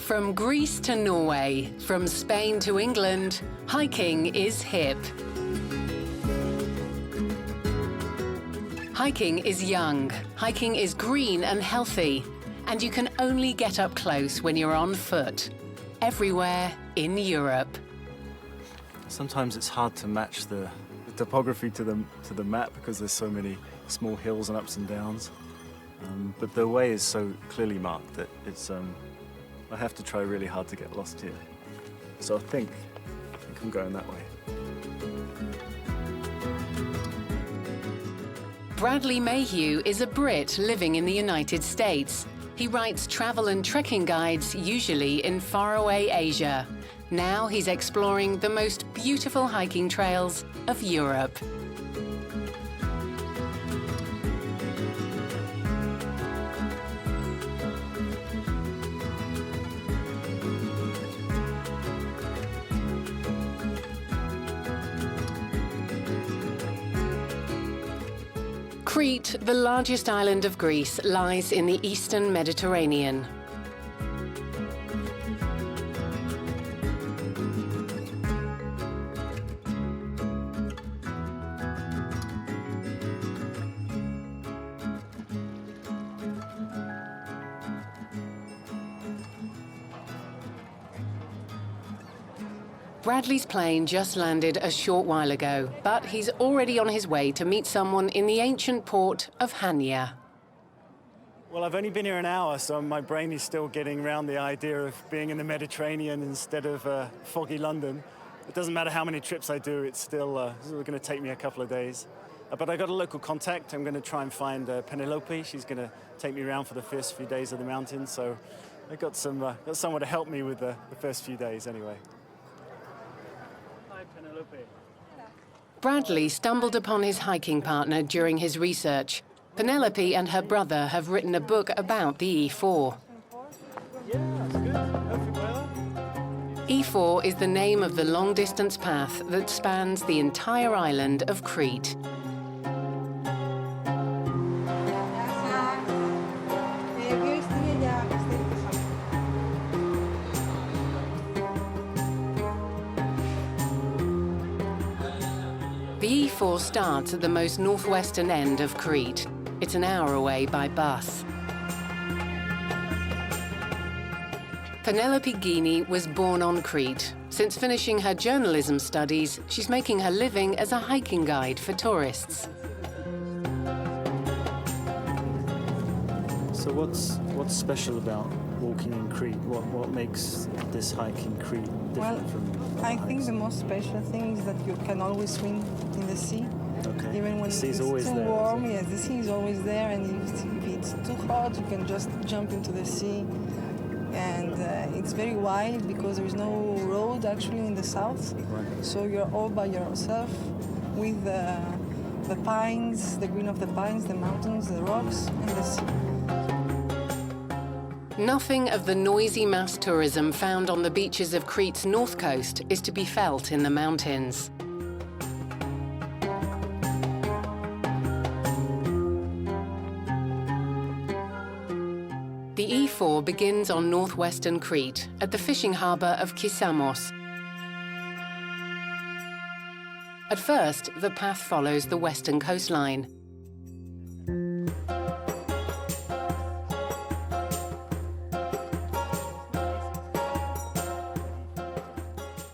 From Greece to Norway, from Spain to England, hiking is hip. Hiking is young, hiking is green and healthy, and you can only get up close when you're on foot, everywhere in Europe. Sometimes it's hard to match the topography to the map because there's so many small hills and ups and downs. But the way is so clearly marked that it's I have to try really hard to get lost here. So I think I'm going that way. Bradley Mayhew is a Brit living in the United States. He writes travel and trekking guides, usually in faraway Asia. Now he's exploring the most beautiful hiking trails of Europe. Crete, the largest island of Greece, lies in the eastern Mediterranean. Bradley's plane just landed a short while ago, but he's already on his way to meet someone in the ancient port of Hania. Well, I've only been here an hour, so my brain is still getting around the idea of being in the Mediterranean instead of foggy London. It doesn't matter how many trips I do, it's still going to take me a couple of days. But I got a local contact. I'm going to try and find Penelope. She's going to take me around for the first few days of the mountain, so I got someone to help me with the first few days anyway. Bradley stumbled upon his hiking partner during his research. Penelope and her brother have written a book about the E4. E4 is the name of the long-distance path that spans the entire island of Crete. The E4 starts at the most northwestern end of Crete. It's an hour away by bus. Penelope Guini was born on Crete. Since finishing her journalism studies, she's making her living as a hiking guide for tourists. So what's special about walking in Crete? What makes this hike in Crete different from I think the most special thing is that you can always swim in the sea. Okay. Even when it's too warm, yes, the sea is always there, and if it's too hot, you can just jump into the sea. And it's very wild because there is no road actually in the south. Right. So you're all by yourself with the pines, the green of the pines, the mountains, the rocks, and the sea. Nothing of the noisy mass tourism found on the beaches of Crete's north coast is to be felt in the mountains. The E4 begins on northwestern Crete at the fishing harbour of Kissamos. At first, the path follows the western coastline.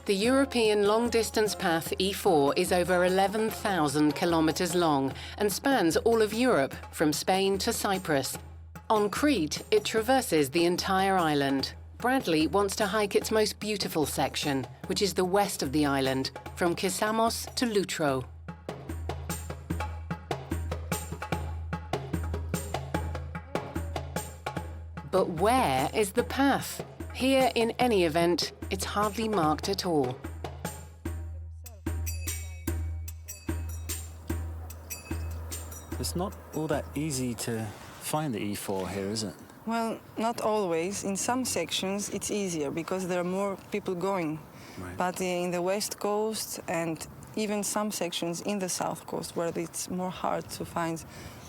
The European long-distance path E4 is over 11,000 kilometers long and spans all of Europe, from Spain to Cyprus. On Crete, it traverses the entire island. Bradley wants to hike its most beautiful section, which is the west of the island, from Kissamos to Lutro. But where is the path? Here, in any event, it's hardly marked at all. It's not all that easy to find the E4 here, is it? Well, not always. In some sections, it's easier because there are more people going. Right. But in the west coast and even some sections in the south coast where it's more hard to find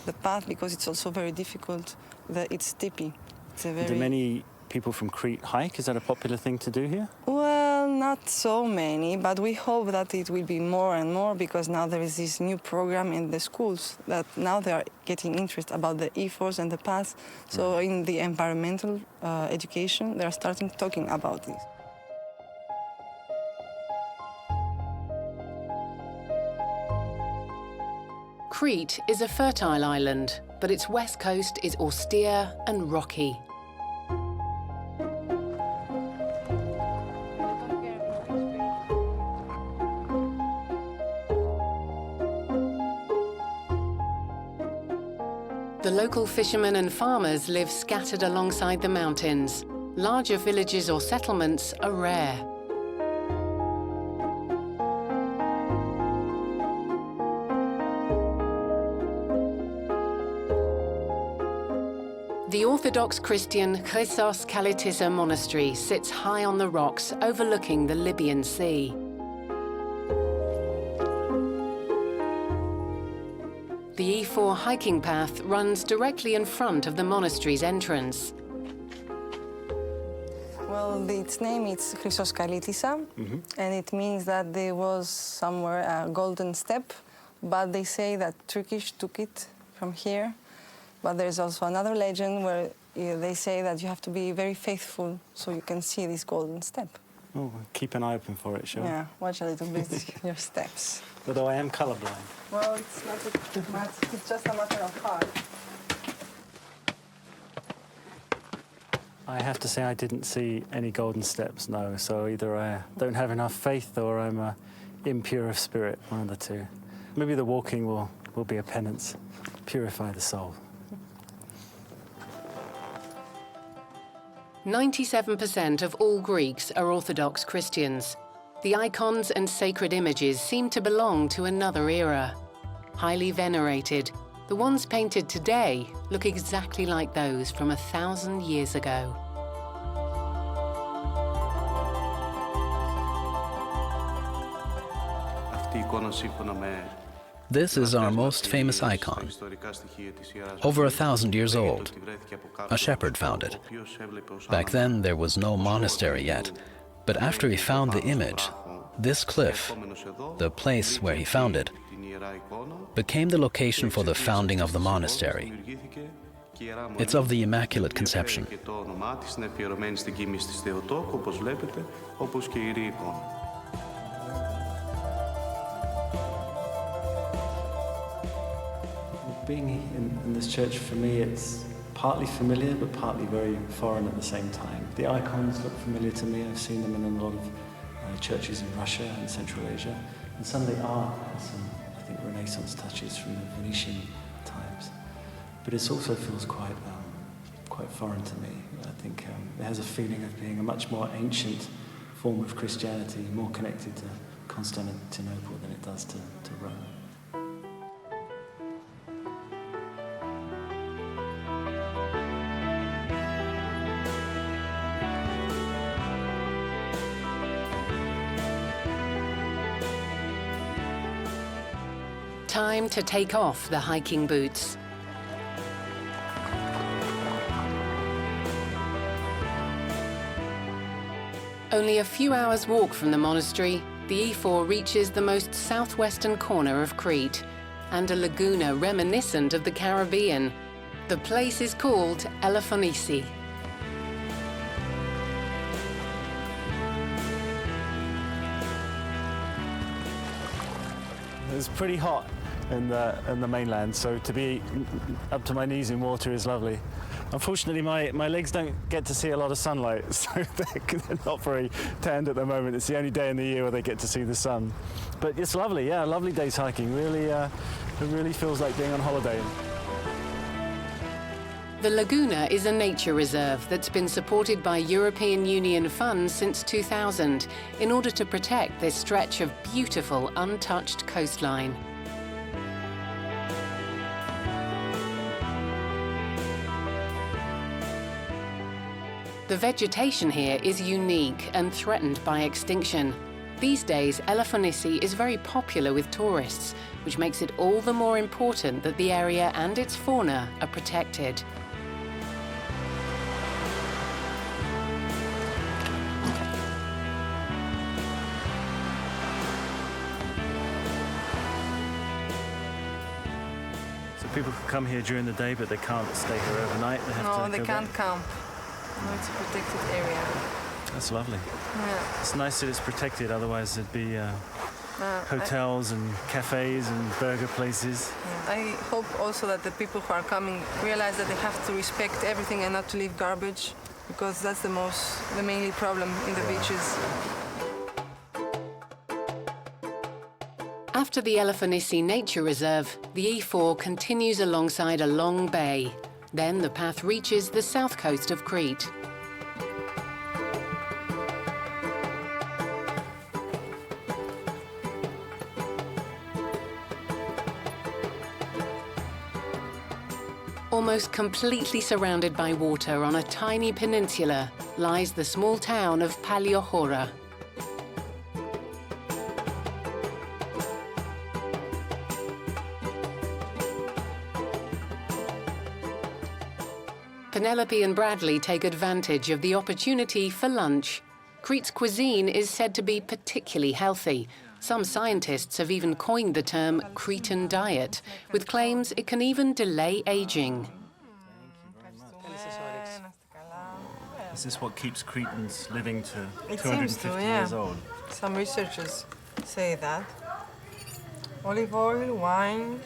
the path because it's also very difficult, it's steepy. It's a very... Do many people from Crete hike? Is that a popular thing to do here? Well, not so many, but we hope that it will be more and more because now there is this new program in the schools that now they are getting interest about the E4s and the paths. So in the environmental education, they are starting talking about this. Crete is a fertile island, but its west coast is austere and rocky. The local fishermen and farmers live scattered alongside the mountains. Larger villages or settlements are rare. The Orthodox Christian Crete Monastery sits high on the rocks overlooking the Libyan Sea. The E4 hiking path runs directly in front of the monastery's entrance. Well, its name is Chrysoskalitissa, and it means that there was somewhere a golden step, but they say that Turkish took it from here. But there's also another legend where they say that you have to be very faithful so you can see this golden step. Oh, keep an eye open for it, sure. Yeah, watch a little bit your steps. Although I am colourblind. Well, it's not a matter, it's just a matter of heart. I have to say I didn't see any golden steps, no. So either I don't have enough faith or I'm impure of spirit, one of the two. Maybe the walking will be a penance, purify the soul. 97% of all Greeks are Orthodox Christians. The icons and sacred images seem to belong to another era. Highly venerated, the ones painted today look exactly like those from 1,000 years ago. This is our most famous icon, over 1,000 years old. A shepherd found it. Back then there was no monastery yet, but after he found the image, this cliff, the place where he found it, became the location for the founding of the monastery. It's of the Immaculate Conception. Being in this church, for me, it's partly familiar, but partly very foreign at the same time. The icons look familiar to me. I've seen them in a lot of churches in Russia and Central Asia. And some of the art has some, I think, Renaissance touches from the Venetian times. But it also feels quite foreign to me. I think it has a feeling of being a much more ancient form of Christianity, more connected to Constantinople than it does to Rome. Time to take off the hiking boots. Only a few hours' walk from the monastery, the E4 reaches the most southwestern corner of Crete and a laguna reminiscent of the Caribbean. The place is called Elafonisi. It's pretty hot in the mainland, so to be up to my knees in water is lovely. Unfortunately, my legs don't get to see a lot of sunlight, so they're not very tanned at the moment. It's the only day in the year where they get to see the sun. But it's lovely, yeah, lovely days hiking. Really, it really feels like being on holiday. The Laguna is a nature reserve that's been supported by European Union funds since 2000 in order to protect this stretch of beautiful, untouched coastline. The vegetation here is unique and threatened by extinction. These days, Elafonisi is very popular with tourists, which makes it all the more important that the area and its fauna are protected. People can come here during the day, but they can't stay here overnight. They have No, to they go can't back. come. No, it's a protected area. That's lovely. Yeah. It's nice that it's protected, otherwise there'd be hotels and cafes and burger places. I hope also that the people who are coming realize that they have to respect everything and not to leave garbage, because that's the mainly problem in the beaches. After the Elafonisi Nature Reserve, the E4 continues alongside a long bay. Then the path reaches the south coast of Crete. Almost completely surrounded by water on a tiny peninsula lies the small town of Paliochora. Penelope and Bradley take advantage of the opportunity for lunch. Crete's cuisine is said to be particularly healthy. Some scientists have even coined the term Cretan diet, with claims it can even delay aging. Is this what keeps Cretans living to It 250 seems to, years old? Some researchers say that. Olive oil, wine,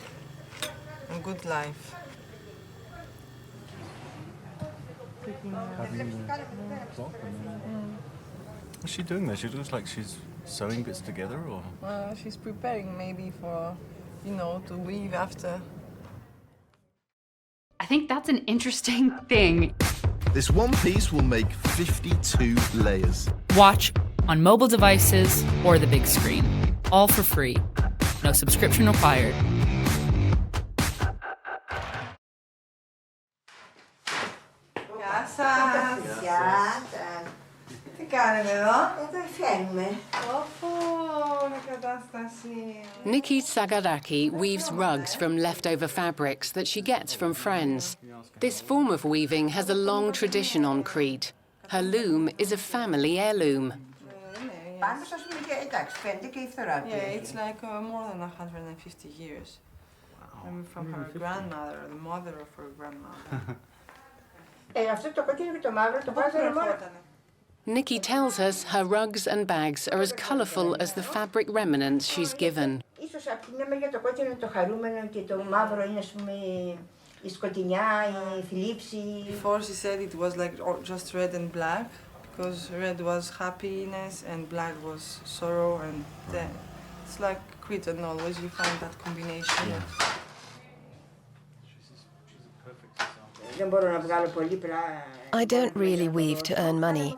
and good life. What's she doing there? She looks like she's sewing bits together, or? She's preparing maybe for, to weave after. I think that's an interesting thing. This one piece will make 52 layers. Watch on mobile devices or the big screen. All for free. No subscription required. Γεια σας. Γεια σας. Τι κάνετε εδώ? Εδώ φέρνουμε. Ωπω, όλη η κατάσταση. Nikki Sagaraki weaves rugs from leftover fabrics that she gets from friends. This form of weaving has a long tradition on Crete. Her loom is a family heirloom. Πάντως, ας πούμε, και εντάξει, φαίνεται και η φθορά του. Yeah, it's like more than 150 years. Maybe from her grandmother, the mother of her grandmother. Αυτό το κόκκινο και το μαύρο το βάζανε μόνο. Nikki tells us her rugs and bags are as colourful as the fabric remnants she's given. Ίσως από την μια για το κόκκινο είναι το χαρούμενο και το μαύρο είναι, ας πούμε, η σκοτεινιά, η θλίψη. Before she said it was like just red and black, because red was happiness and black was sorrow, and then it's like Cretan always you find that combination. Δεν μπορώ να βγάλω πολύ I don't really weave to earn money.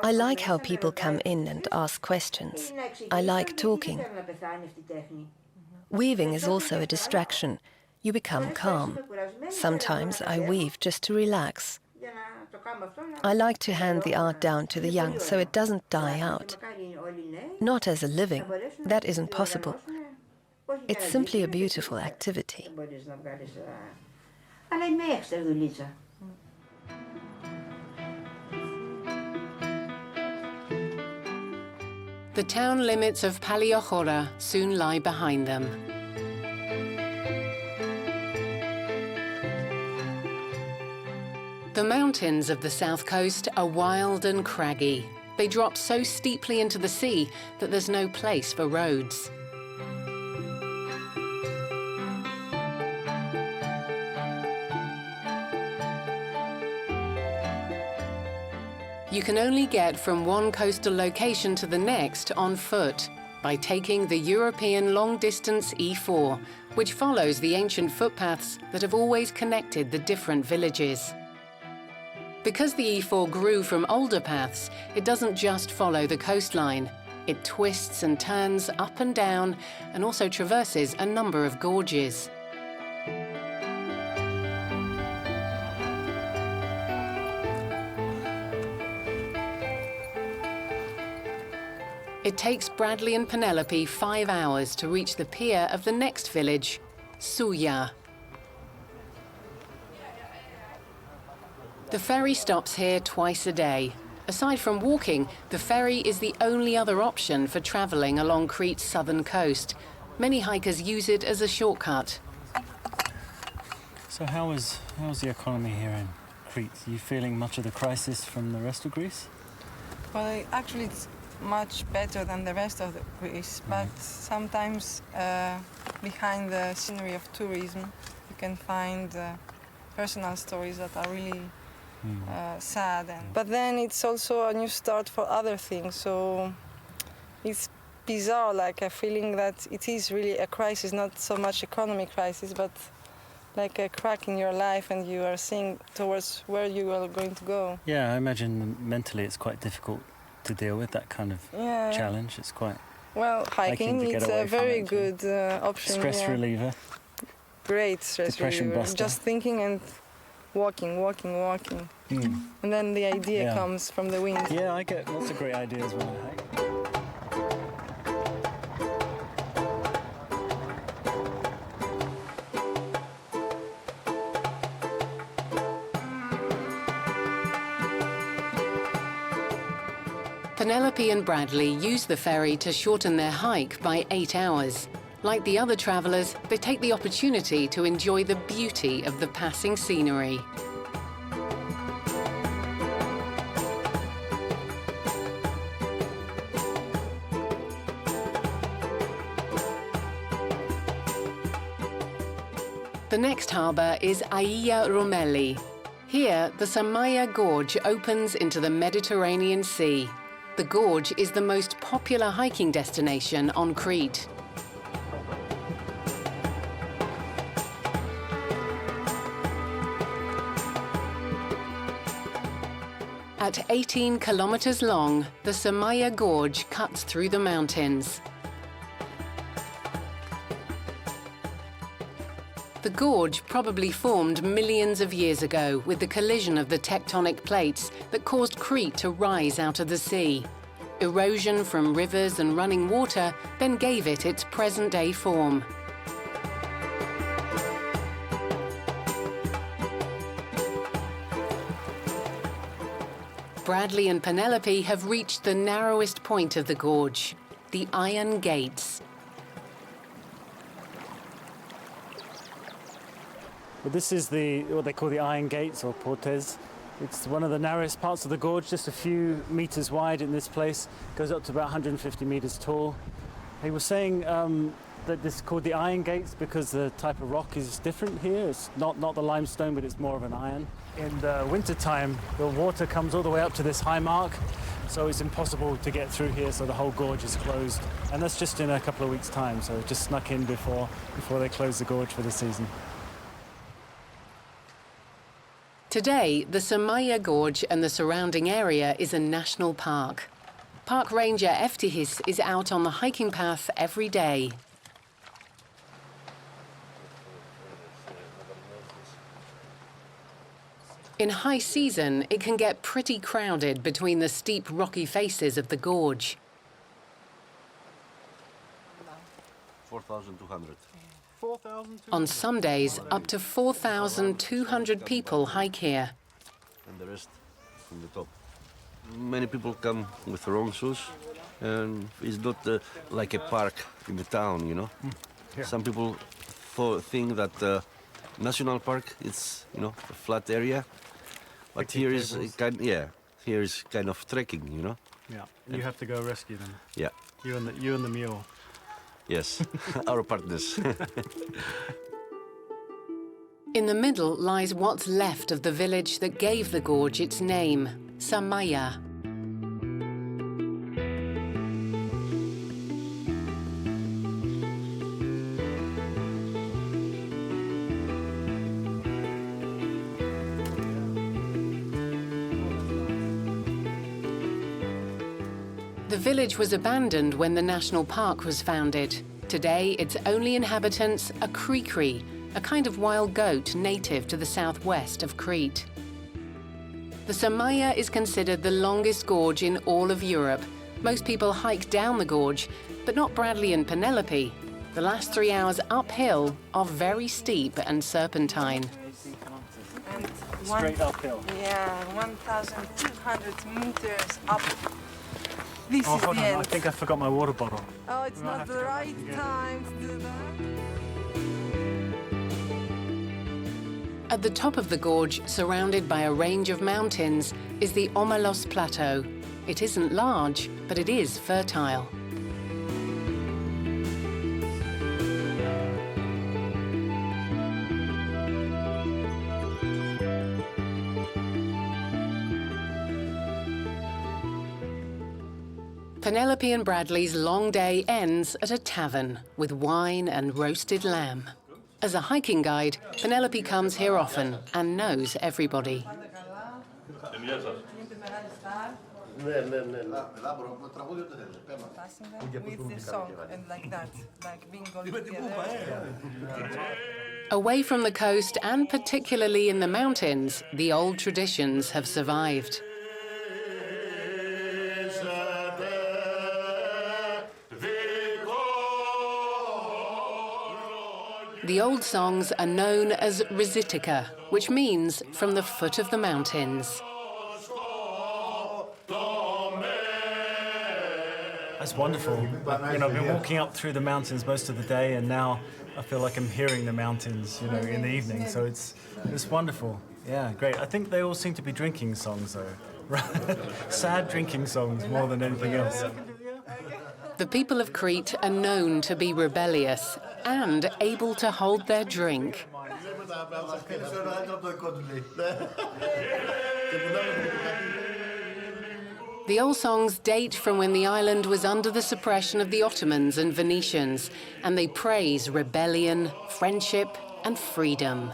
I like how people come in and ask questions. I like talking. Weaving is also a distraction. You become calm. Sometimes I weave just to relax. I like to hand the art down to the young so it doesn't die out. Not as a living. That isn't possible. It's simply a beautiful activity. Αλλά είναι έξτρα δουλίτσα. The town limits of Paliochora soon lie behind them. The mountains of the south coast are wild and craggy. They drop so steeply into the sea that there's no place for roads. You can only get from one coastal location to the next on foot by taking the European long-distance E4, which follows the ancient footpaths that have always connected the different villages. Because the E4 grew from older paths, it doesn't just follow the coastline. It twists and turns up and down and also traverses a number of gorges. It takes Bradley and Penelope 5 hours to reach the pier of the next village, Souya. The ferry stops here twice a day. Aside from walking, the ferry is the only other option for travelling along Crete's southern coast. Many hikers use it as a shortcut. So how's the economy here in Crete? Are you feeling much of the crisis from the rest of Greece? Well, actually, it's much better than the rest of Greece, but sometimes behind the scenery of tourism, you can find personal stories that are really sad. But then it's also a new start for other things, so it's bizarre, like a feeling that it is really a crisis, not so much economic crisis, but like a crack in your life, and you are seeing towards where you are going to go. Yeah, I imagine mentally it's quite difficult to deal with that kind of challenge. It's quite... Well, hiking is a very good option. Stress reliever. Great stress Depression reliever. buster. Just thinking and walking. And then the idea comes from the wind. Yeah, I get lots of great ideas when I hike. Penelope and Bradley use the ferry to shorten their hike by 8 hours. Like the other travellers, they take the opportunity to enjoy the beauty of the passing scenery. The next harbour is Aia Romelli. Here, the Samaria Gorge opens into the Mediterranean Sea. The gorge is the most popular hiking destination on Crete. At 18 kilometers long, the Samaria Gorge cuts through the mountains. The gorge probably formed millions of years ago with the collision of the tectonic plates that caused Crete to rise out of the sea. Erosion from rivers and running water then gave it its present-day form. Bradley and Penelope have reached the narrowest point of the gorge, the Iron Gates. Well, this is what they call the Iron Gates, or Portes. It's one of the narrowest parts of the gorge, just a few meters wide in this place. It goes up to about 150 meters tall. He was saying that this is called the Iron Gates because the type of rock is different here. It's not the limestone, but it's more of an iron. In the winter time, the water comes all the way up to this high mark, so it's impossible to get through here, so the whole gorge is closed. And that's just in a couple of weeks' time, so it just snuck in before they close the gorge for the season. Today, the Samaria Gorge and the surrounding area is a national park. Park ranger Eftihis is out on the hiking path every day. In high season, it can get pretty crowded between the steep rocky faces of the gorge. 4,200. On some days, up to 4,200 people hike here. And the rest from the top. Many people come with their own shoes, and it's not like a park in the town, you know. Yeah. Some people think that national park is, you know, a flat area, but here is here is kind of trekking, you know. Yeah, you have to go rescue them. Yeah. You and the mule. Yes, our partners. In the middle lies what's left of the village that gave the gorge its name, Samaria. The village was abandoned when the national park was founded. Today, its only inhabitants are Cree, a kind of wild goat native to the southwest of Crete. The Samaria is considered the longest gorge in all of Europe. Most people hike down the gorge, but not Bradley and Penelope. The last 3 hours uphill are very steep and serpentine. And Straight uphill. Yeah, 1,200 meters up. This is hold the on, end. I think I forgot my water bottle. Oh, it's not the right time to do that. At the top of the gorge, surrounded by a range of mountains, is the Omalos Plateau. It isn't large, but it is fertile. Penelope and Bradley's long day ends at a tavern with wine and roasted lamb. As a hiking guide, Penelope comes here often and knows everybody. With this song and like that, like being all together. Away from the coast, and particularly in the mountains, the old traditions have survived. The old songs are known as Resitica, which means from the foot of the mountains. That's wonderful. You know, I've been walking up through the mountains most of the day, and now I feel like I'm hearing the mountains, you know, in the evening. So it's wonderful. Yeah, great. I think they all seem to be drinking songs, though. Sad drinking songs more than anything else. The people of Crete are known to be rebellious and able to hold their drink. The old songs date from when the island was under the suppression of the Ottomans and Venetians, and they praise rebellion, friendship, and freedom.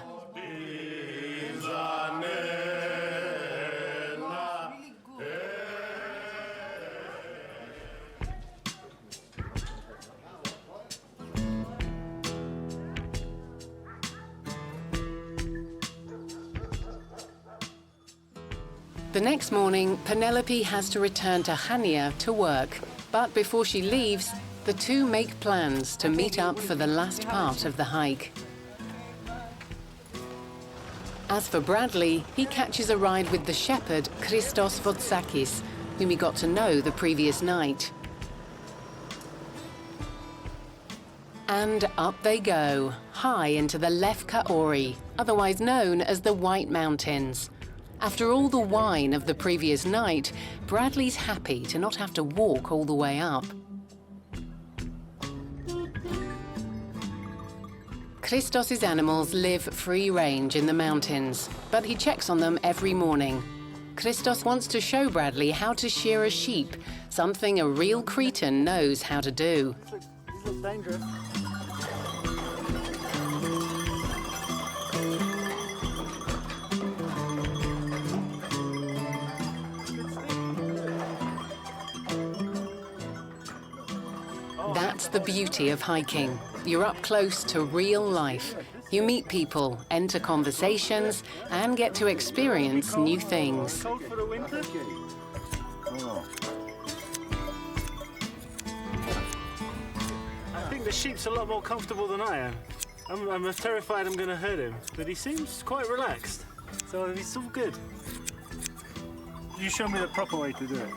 The next morning, Penelope has to return to Chania to work. But before she leaves, the two make plans to meet up for the last part of the hike. As for Bradley, he catches a ride with the shepherd Christos Votsakis, whom he got to know the previous night. And up they go, high into the Lefka Ori, otherwise known as the White Mountains. After all the wine of the previous night, Bradley's happy to not have to walk all the way up. Christos's animals live free range in the mountains, but he checks on them every morning. Christos wants to show Bradley how to shear a sheep, something a real Cretan knows how to do. These look dangerous. That's the beauty of hiking. You're up close to real life. You meet people, enter conversations, and get to experience new things. Cold for the winter? I think the sheep's a lot more comfortable than I am. I'm terrified I'm going to hurt him, but he seems quite relaxed. So it's all good. You show me the proper way to do it.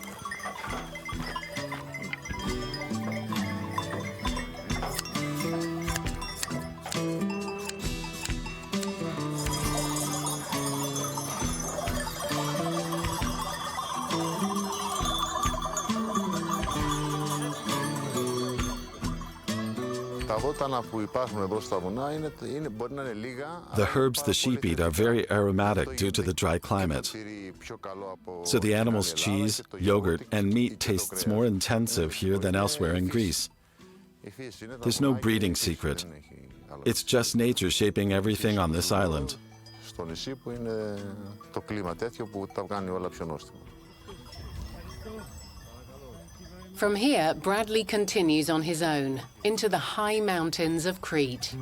The herbs the sheep eat are very aromatic due to the dry climate. So the animal's cheese, yogurt, and meat tastes more intensive here than elsewhere in Greece. There's no breeding secret. It's just nature shaping everything on this island. From here, Bradley continues on his own, into the high mountains of Crete.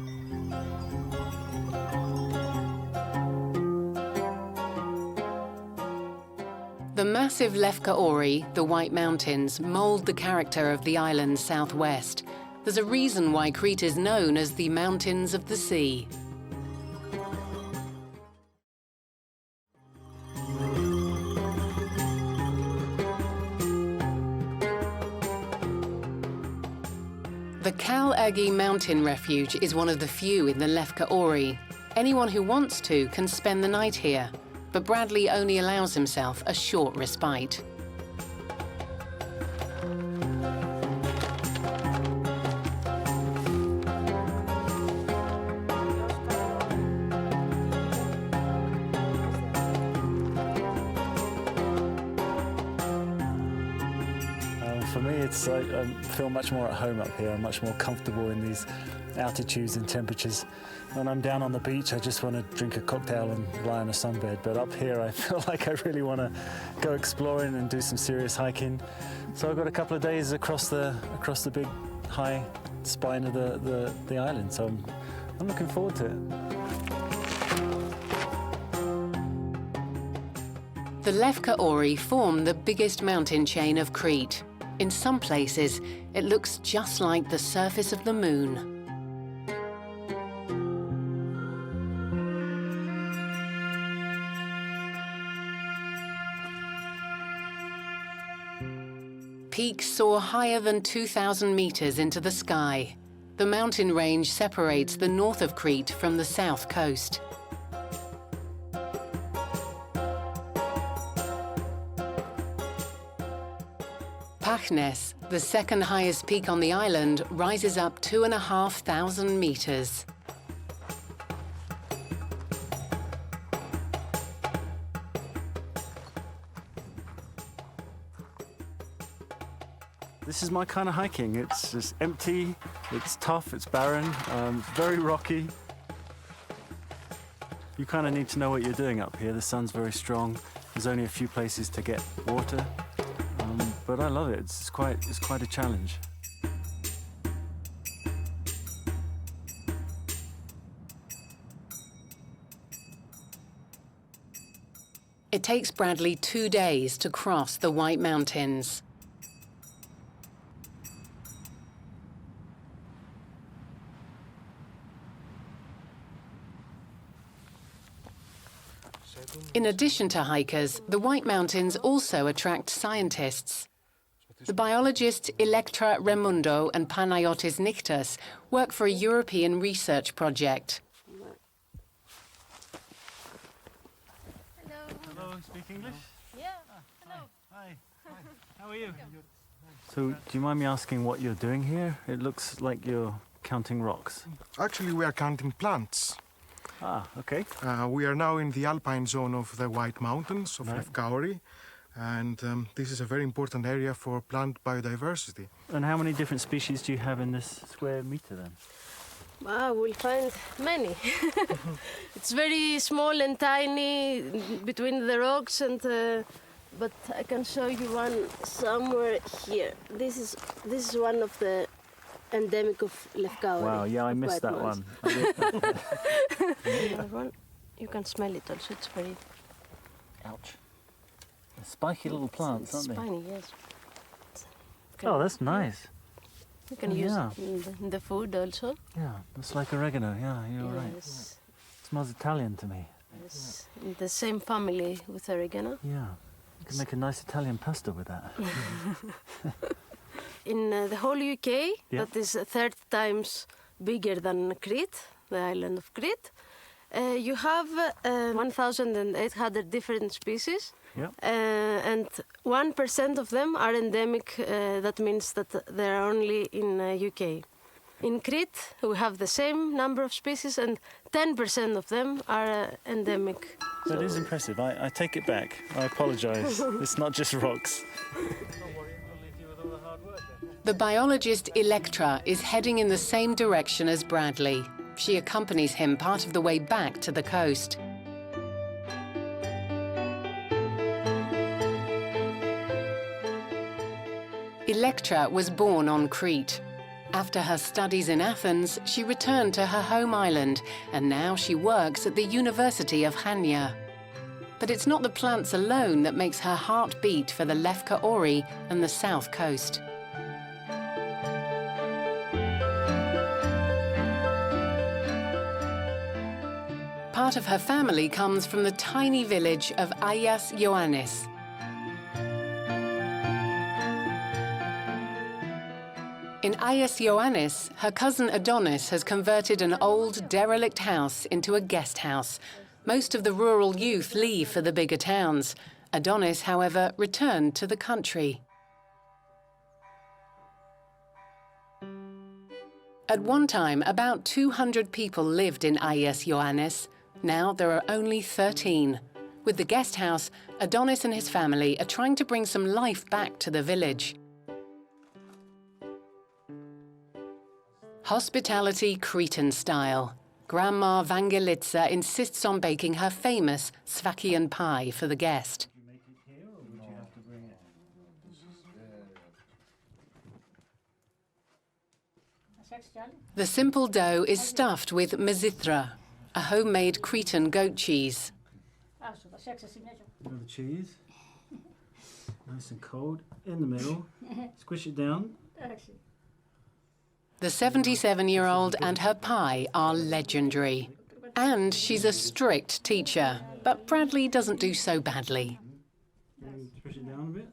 The massive Lefka Ori, the White Mountains, mold the character of the island's southwest. There's a reason why Crete is known as the Mountains of the Sea. The Kal Agi Mountain Refuge is one of the few in the Lefka Ori. Anyone who wants to can spend the night here, but Bradley only allows himself a short respite. For me, I feel much more at home up here. I'm much more comfortable in these altitudes and temperatures. When I'm down on the beach, I just want to drink a cocktail and lie on a sunbed. But up here, I feel like I really want to go exploring and do some serious hiking. So I've got a couple of days across the big high spine of the island. So I'm looking forward to it. The Lefka form the biggest mountain chain of Crete. In some places, it looks just like the surface of the moon. Peaks soar higher than 2,000 meters into the sky. The mountain range separates the north of Crete from the south coast. Pachnes, the second highest peak on the island, rises up 2,500 meters. This is my kind of hiking. It's just empty, it's tough, it's barren, very rocky. You kind of need to know what you're doing up here. The sun's very strong. There's only a few places to get water. But I love it. It's quite a challenge. It takes Bradley 2 days to cross the White Mountains. In addition to hikers, the White Mountains also attract scientists. The biologists Electra Raimundo and Panayotis Niktas work for a European research project. Hello, speak English? Yeah. Hello. Hi. How are you? So, do you mind me asking what you're doing here? It looks like you're counting rocks. Actually, we are counting plants. Ah, okay. We are now in the Alpine zone of the White Mountains of Lefka, and this is a very important area for plant biodiversity. And how many different species do you have in this square meter then? We'll find many. It's very small and tiny between the rocks, and but I can show you one somewhere here. This is one of the endemic of Lefka. Wow, yeah, I missed that one. One. You can smell it also, it's very... Ouch. They're spiky little plants, aren't they? Spiny, yes. Oh, that's nice. You can use it in the food also. Yeah, it's like oregano, yeah, you're right. It smells Italian to me. Yes, in the same family with oregano. Yeah, you can make a nice Italian pasta with that. In the whole UK, that is 30 times bigger than Crete, the island of Crete. You have 1,800 different species, and 1% of them are endemic. That means that they're only in UK. In Crete, we have the same number of species, and 10% of them are endemic. That is impressive. I take it back. I apologize. It's not just rocks. The biologist Electra is heading in the same direction as Bradley. She accompanies him part of the way back to the coast. Electra was born on Crete. After her studies in Athens, she returned to her home island, and now she works at the University of Hania. But it's not the plants alone that makes her heart beat for the Lefka and the south coast. Part of her family comes from the tiny village of Ayas Ioannis. In In Aias Ioannis, her cousin Adonis has converted an old, derelict house into a guest house. Most of the rural youth leave for the bigger towns. Adonis, however, returned to the country. At one time, about 200 people lived in Aias Ioannis. Now there are only 13. With the guest house, Adonis and his family are trying to bring some life back to the village. Hospitality Cretan style. Grandma Vangelitsa insists on baking her famous Sfakian pie for the guest. The simple dough is stuffed with mezithra, a homemade Cretan goat cheese. The cheese, nice and cold, in the middle, squish it down. The 77-year-old and her pie are legendary. And she's a strict teacher, but Bradley doesn't do so badly. Squish it down a bit.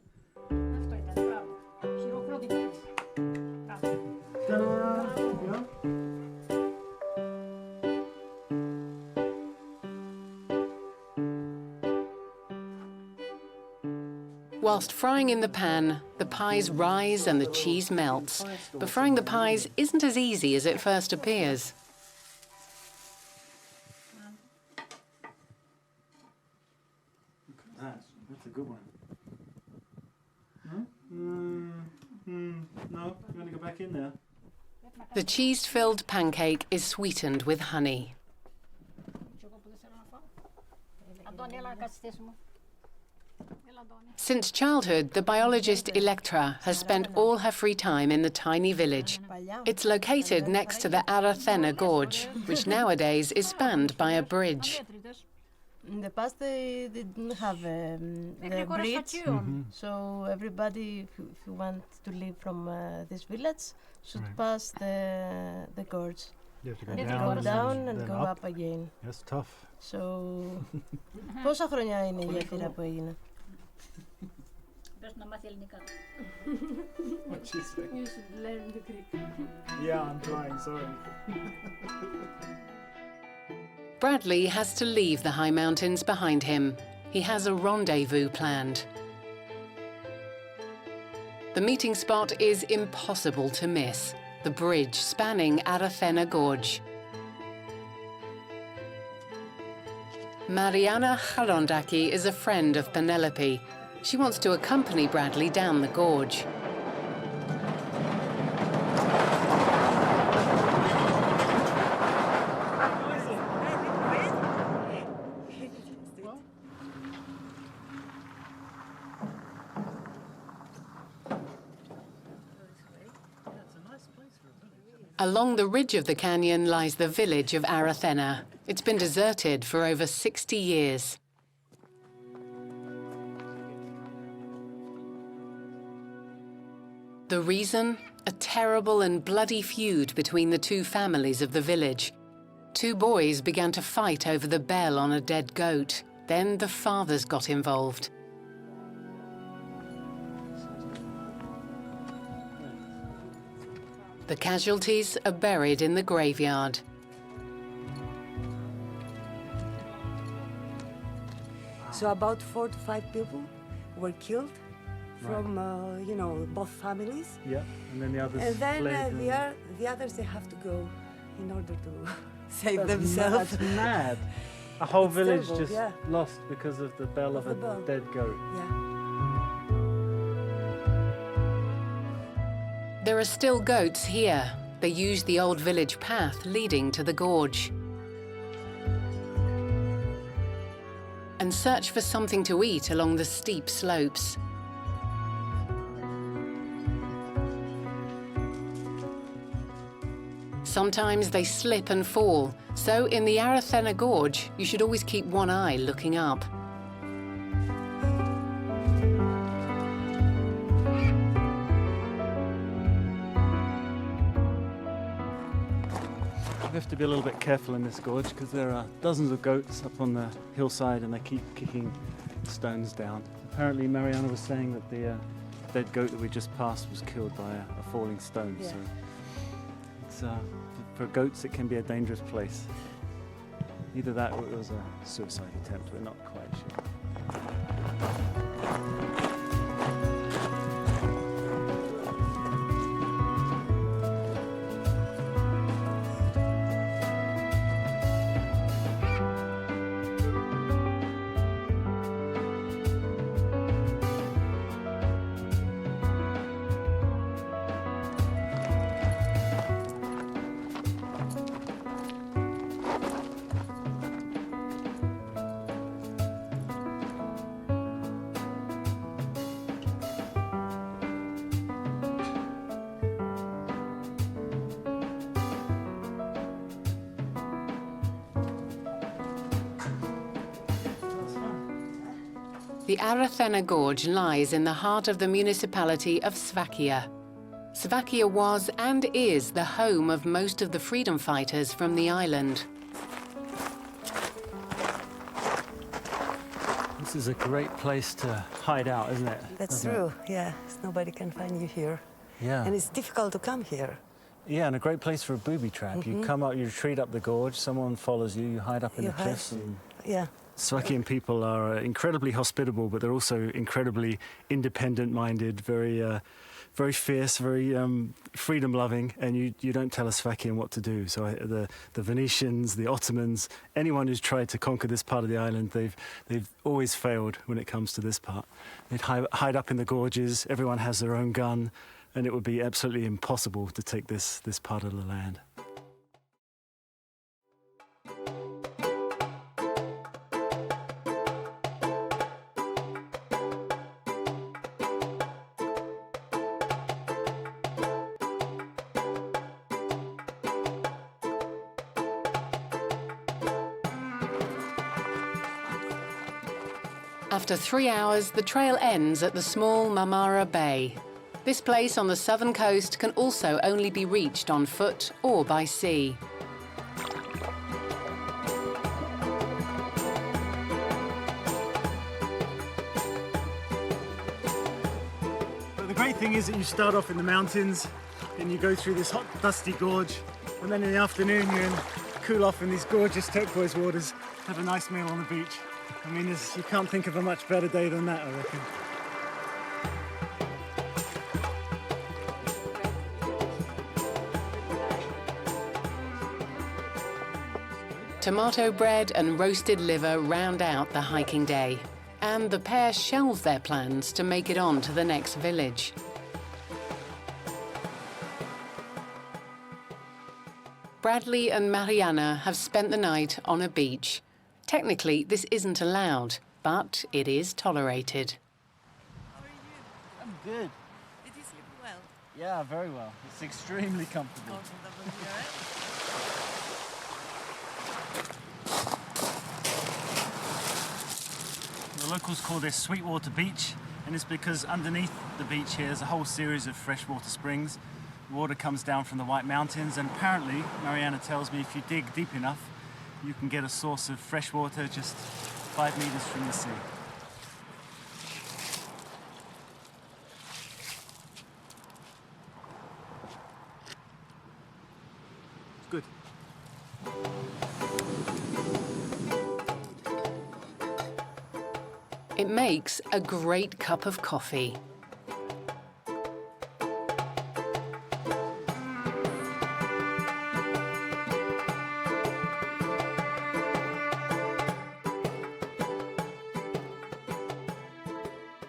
Whilst frying in the pan, the pies rise and the cheese melts. But frying the pies isn't as easy as it first appears. That's a good one. No, you want to go back in there? The cheese-filled pancake is sweetened with honey. Since childhood, the biologist Electra has spent all her free time in the tiny village. It's located next to the Aradena Gorge, which nowadays is spanned by a bridge. In the past, they didn't have the bridge, so everybody who want to leave from this village should pass the gorge. You have to go down and go up again. That's tough. So, πόσα χρόνια είναι η γέφυρα που έγινε? What she say? You should learn the Greek. Yeah, I'm trying, sorry. Bradley has to leave the high mountains behind him. He has a rendezvous planned. The meeting spot is impossible to miss, the bridge spanning Aradena Gorge. Mariana Charondaki is a friend of Penelope. She wants to accompany Bradley down the gorge. Along the ridge of the canyon lies the village of Aradena. It's been deserted for over 60 years. The reason? A terrible and bloody feud between the two families of the village. Two boys began to fight over the bell on a dead goat. Then the fathers got involved. The casualties are buried in the graveyard. So about 4 to 5 people were killed from, you know, both families. Yeah, and then the others and then fled. The others, they have to go in order to save That's themselves. That's mad. A whole It's village terrible, just yeah. lost because of the bell of a dead goat. Yeah. There are still goats here. They use the old village path leading to the gorge. And search for something to eat along the steep slopes. Sometimes they slip and fall, so in the Aradena Gorge, you should always keep one eye looking up. We have to be a little bit careful in this gorge because there are dozens of goats up on the hillside and they keep kicking stones down. Apparently Mariana was saying that the dead goat that we just passed was killed by a falling stone. Yeah. So it's, for goats, it can be a dangerous place. Either that or it was a suicide attempt. We're not quite sure. The Aradena Gorge lies in the heart of the municipality of Slovakia. Slovakia was and is the home of most of the freedom fighters from the island. This is a great place to hide out, isn't it? That's true, yeah. Nobody can find you here. Yeah. And it's difficult to come here. Yeah, and a great place for a booby trap. You come up, you retreat up the gorge, someone follows you, you hide up in the cliffs. And yeah. Slovakian people are incredibly hospitable, but they're also incredibly independent-minded, very fierce, very freedom-loving, and you don't tell a Slovakian what to do. So the Venetians, the Ottomans, anyone who's tried to conquer this part of the island, they've always failed when it comes to this part. They'd hide up in the gorges, everyone has their own gun, and it would be absolutely impossible to take this part of the land. After 3 hours, the trail ends at the small Marmara Bay. This place on the southern coast can also only be reached on foot or by sea. But the great thing is that you start off in the mountains and you go through this hot, dusty gorge, and then in the afternoon you cool off in these gorgeous turquoise waters, have a nice meal on the beach. I mean, you can't think of a much better day than that, I reckon. Tomato bread and roasted liver round out the hiking day, and the pair shelve their plans to make it on to the next village. Bradley and Mariana have spent the night on a beach. Technically, this isn't allowed, but it is tolerated. How are you? I'm good. Did you sleep well? Yeah, very well. It's extremely comfortable. The locals call this Sweetwater Beach, and it's because underneath the beach here is a whole series of freshwater springs. The water comes down from the White Mountains, and apparently, Mariana tells me, if you dig deep enough, you can get a source of fresh water just 5 meters from the sea. It's good. It makes a great cup of coffee.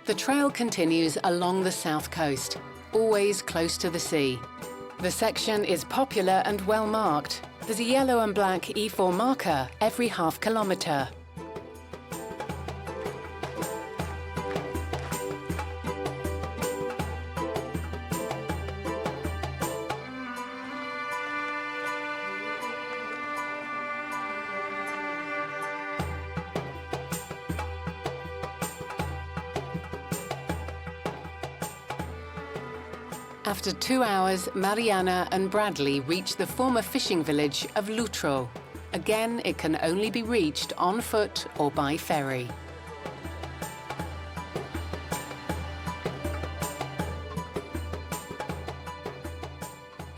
The trail continues along the south coast, always close to the sea. The section is popular and well marked. There's a yellow and black E4 marker every half kilometre. After 2 hours, Mariana and Bradley reach the former fishing village of Lutro. Again, it can only be reached on foot or by ferry.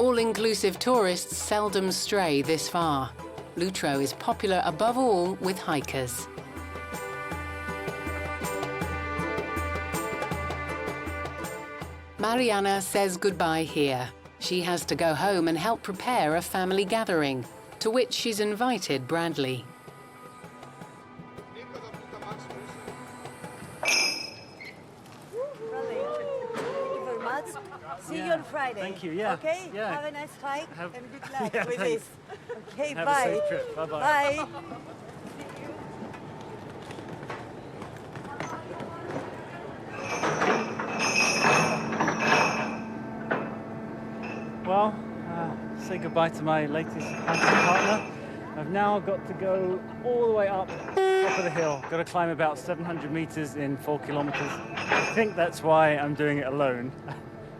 All-inclusive tourists seldom stray this far. Lutro is popular above all with hikers. Mariana says goodbye here. She has to go home and help prepare a family gathering, to which she's invited Bradley. See you on Friday. Thank you, yeah. Okay? Yeah. Have a nice hike and good luck Yeah, with thanks. this. Okay, Have bye. a safe trip. Bye-bye. Bye. Well, say goodbye to my latest hunting partner. I've now got to go all the way up top of the hill. Got to climb about 700 meters in 4 kilometers. I think that's why I'm doing it alone.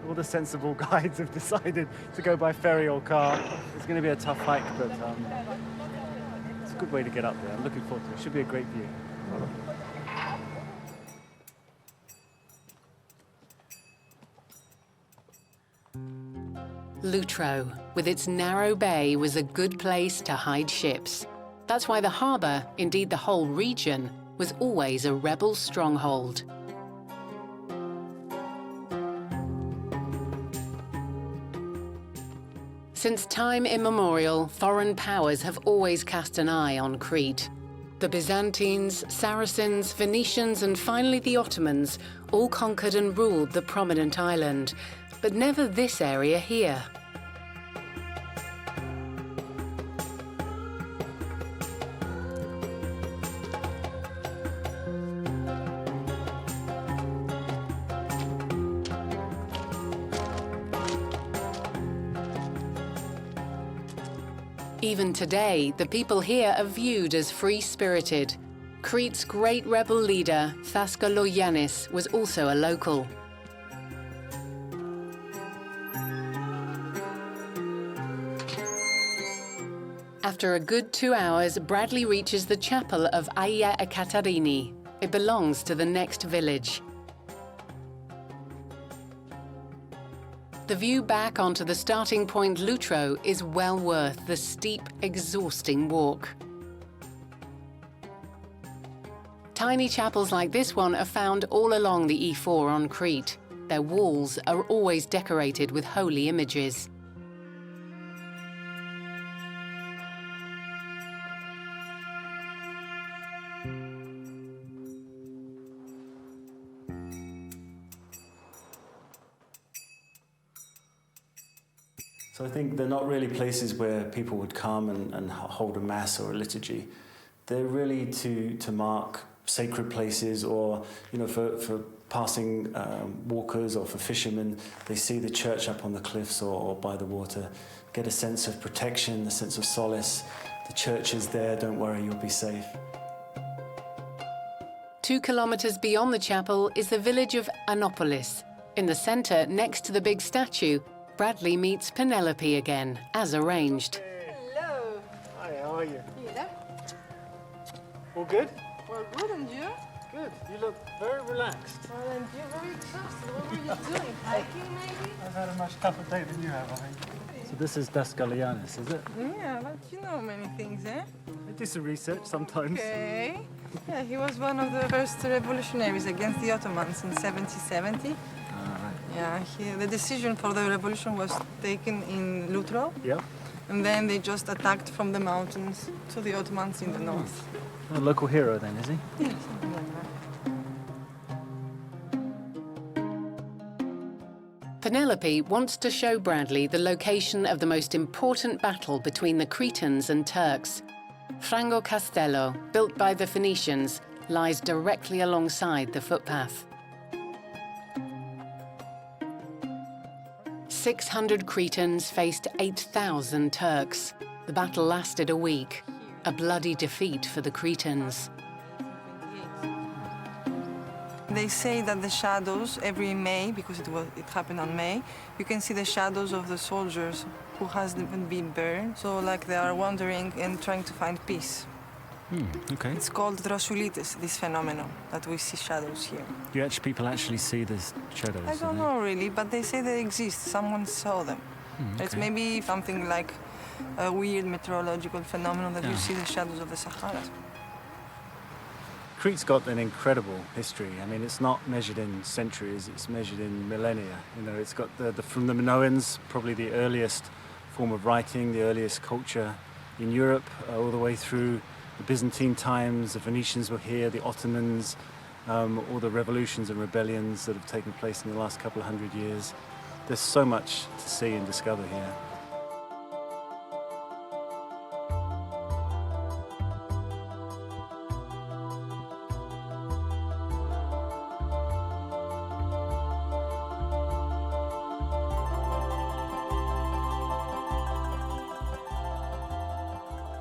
All the sensible guides have decided to go by ferry or car. It's going to be a tough hike, but it's a good way to get up there. I'm looking forward to it. It should be a great view. Lutro, with its narrow bay, was a good place to hide ships. That's why the harbour, indeed the whole region, was always a rebel stronghold. Since time immemorial, foreign powers have always cast an eye on Crete. The Byzantines, Saracens, Venetians, and finally the Ottomans all conquered and ruled the prominent island, but never this area here. Even today, the people here are viewed as free-spirited. Crete's great rebel leader, Thaskalogiannis, was also a local. After a good 2 hours, Bradley reaches the chapel of Aia Ekatarini. It belongs to the next village. The view back onto the starting point Lutro is well worth the steep, exhausting walk. Tiny chapels like this one are found all along the E4 on Crete. Their walls are always decorated with holy images. So I think they're not really places where people would come and hold a mass or a liturgy. They're really to mark sacred places, or for passing walkers or for fishermen. They see the church up on the cliffs or by the water, get a sense of protection, a sense of solace. The church is there, don't worry, you'll be safe. 2 kilometers beyond the chapel is the village of Anopolis. In the center, next to the big statue, Bradley meets Penelope again, as arranged. Hello. Hi, how are you? Yeah. All good? Well, good, and you? Good. You look very relaxed. Well, and you're very exhausted. What were you doing? Hiking, maybe? I've had a much tougher day than you have, I think. So this is Thaskalogiannis, is it? Yeah, but you know many things, eh? I do some research sometimes. Okay. Yeah, he was one of the first revolutionaries against the Ottomans in 1770. Yeah, the decision for the revolution was taken in Lutro. Yeah. And then they just attacked from the mountains to the Ottomans in the north. A local hero then, is he? Yeah, something like that. Penelope wants to show Bradley the location of the most important battle between the Cretans and Turks. Frangokastello, built by the Phoenicians, lies directly alongside the footpath. 600 Cretans faced 8,000 Turks. The battle lasted a week, a bloody defeat for the Cretans. They say that the shadows every May, because it happened on May, you can see the shadows of the soldiers who hasn't been burned. So like they are wandering and trying to find peace. Okay. It's called drosoulitis, this phenomenon, that we see shadows here. People actually see these shadows? I don't know really, but they say they exist. Someone saw them. It's maybe something like a weird meteorological phenomenon that you see the shadows of the Sahara. Crete's got an incredible history. I mean, it's not measured in centuries, it's measured in millennia. You know, it's got from the Minoans, probably the earliest form of writing, the earliest culture in Europe, all the way through the Byzantine times. The Venetians were here, the Ottomans, all the revolutions and rebellions that have taken place in the last couple of hundred years. There's so much to see and discover here.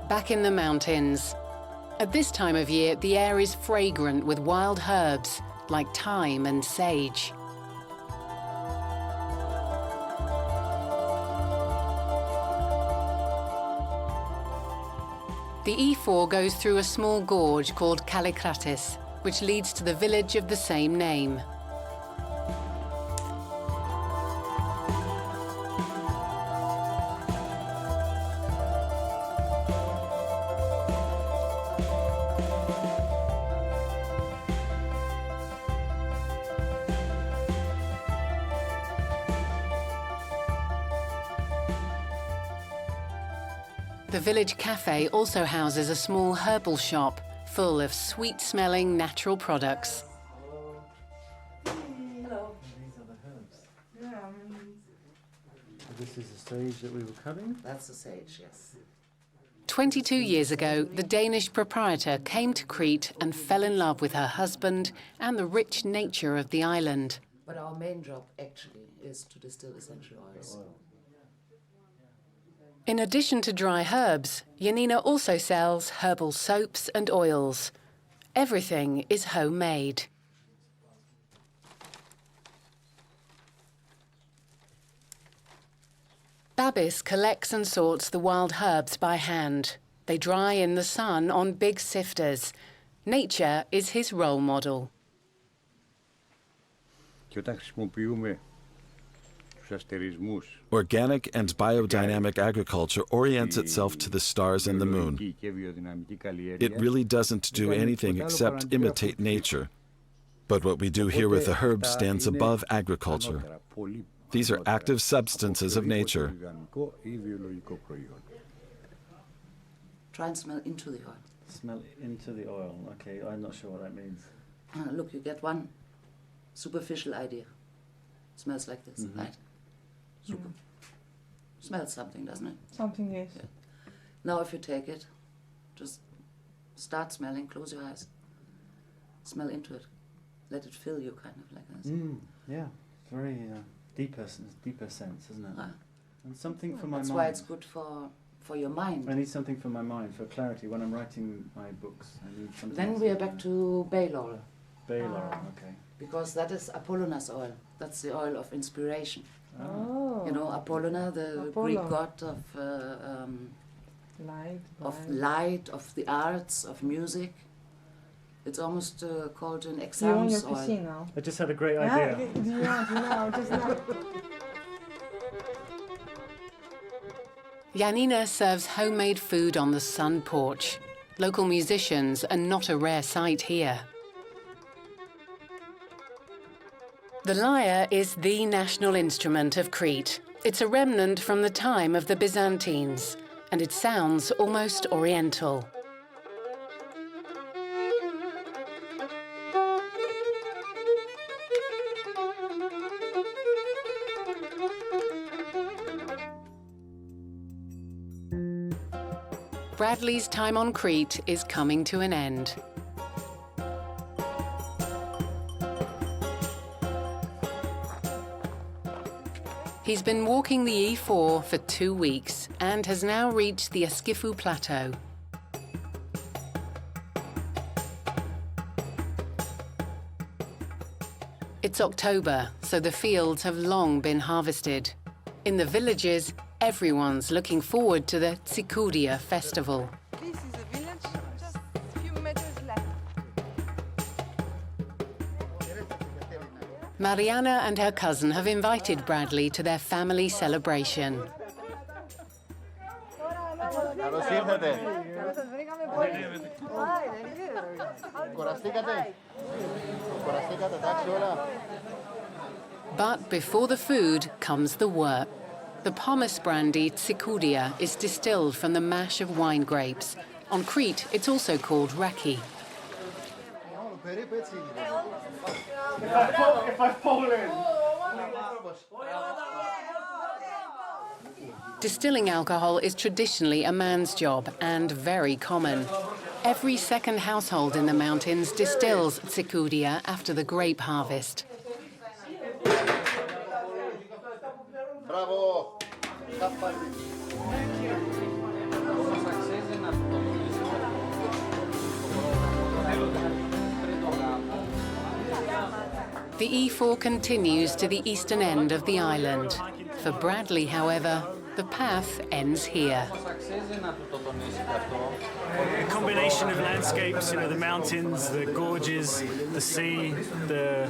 Back in the mountains. At this time of year, the air is fragrant with wild herbs like thyme and sage. The E4 goes through a small gorge called Kallikratis, which leads to the village of the same name. The village cafe also houses a small herbal shop full of sweet-smelling natural products. Hello. These are the herbs. This is the sage that we were cutting? That's the sage, yes. 22 years ago, the Danish proprietor came to Crete and fell in love with her husband and the rich nature of the island. But our main job actually is to distill essential oils. In addition to dry herbs, Janina also sells herbal soaps and oils. Everything is homemade. Babis collects and sorts the wild herbs by hand. They dry in the sun on big sifters. Nature is his role model. Organic and biodynamic agriculture orients itself to the stars and the moon. It really doesn't do anything except imitate nature. But what we do here with the herbs stands above agriculture. These are active substances of nature. Try and smell into the oil. Smell into the oil. Okay, I'm not sure what that means. Look, you get one superficial idea. It smells like this, right? Super. Smells something, doesn't it? Something, yes. Yeah. Now if you take it, just start smelling, close your eyes, smell into it. Let it fill you, kind of like this. Yeah, very deeper sense, isn't it? And something for my mind. That's why it's good for your mind. I need something for my mind, for clarity. When I'm writing my books, I need something. Then we are back to bay laurel. Bay laurel, okay. Because that is Apollonar's oil. That's the oil of inspiration. Oh. You know, Apollonar, the Greek god of light, of the arts, of music. It's almost called an exams oil. Cuisine now. I just had a great idea. Do you want to know? Just now. Janina serves homemade food on the sun porch. Local musicians are not a rare sight here. The lyre is the national instrument of Crete. It's a remnant from the time of the Byzantines, and it sounds almost oriental. Bradley's time on Crete is coming to an end. He's been walking the E4 for 2 weeks and has now reached the Skifu Plateau. It's October, so the fields have long been harvested. In the villages, everyone's looking forward to the Tsikudia festival. This is a village, just a few meters left. Mariana and her cousin have invited Bradley to their family celebration. But before the food comes the work. The pomace brandy Tsikoudia is distilled from the mash of wine grapes. On Crete, it's also called Raki. Distilling alcohol is traditionally a man's job and very common. Every second household in the mountains distills Tsikoudia after the grape harvest. Bravo! The E4 continues to the eastern end of the island. For Bradley, however, the path ends here. A combination of landscapes, the mountains, the gorges, the sea, the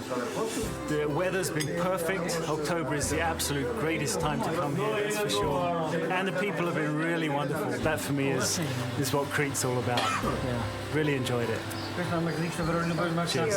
weather's been perfect. October is the absolute greatest time to come here, that's for sure. And the people have been really wonderful. That for me is what Crete's all about. Yeah, really enjoyed it. Cheers.